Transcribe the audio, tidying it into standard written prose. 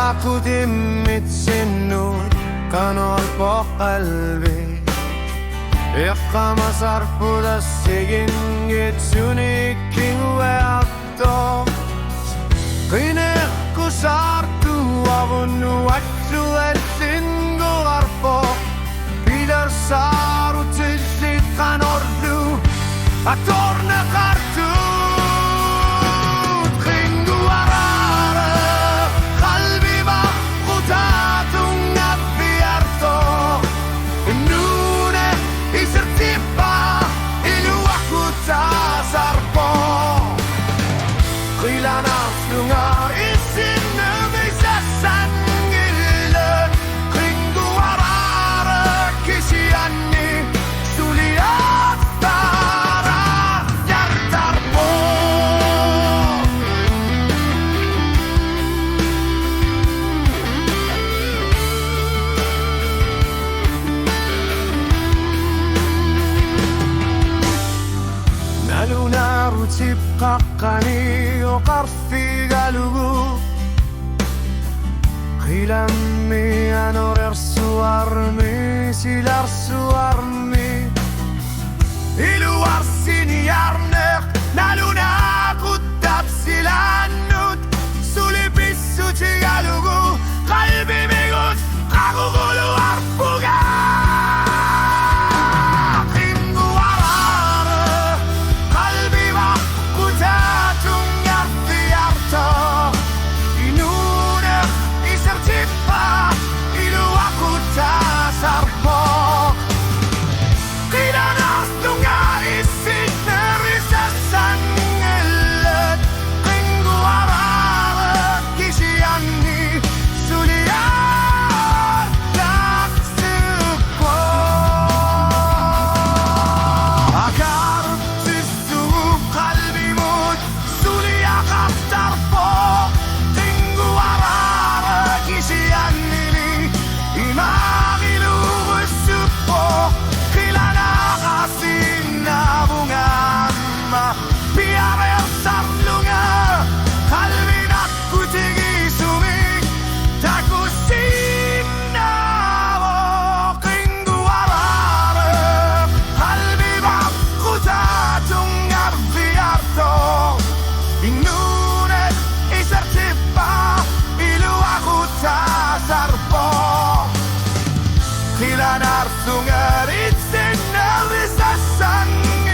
Aku timmit sinut kan olpo qalbi Iqama sarfu da sigin gitsuni kiwe atto Qine kusartu avunu attu elsingu arpo Bilar saru tilsit kan ordu Atorna kartu تبقى وقرفي قالوا قيلمي أنا رسو أرمي سيلار سو أرمي إلو أرسيني أرنق نالونا كتاب سيلانوت سولي بيسو تيغالوغو قلبي ميغوت قاقوغولو أرفوغا Kila narsungar it's in the sun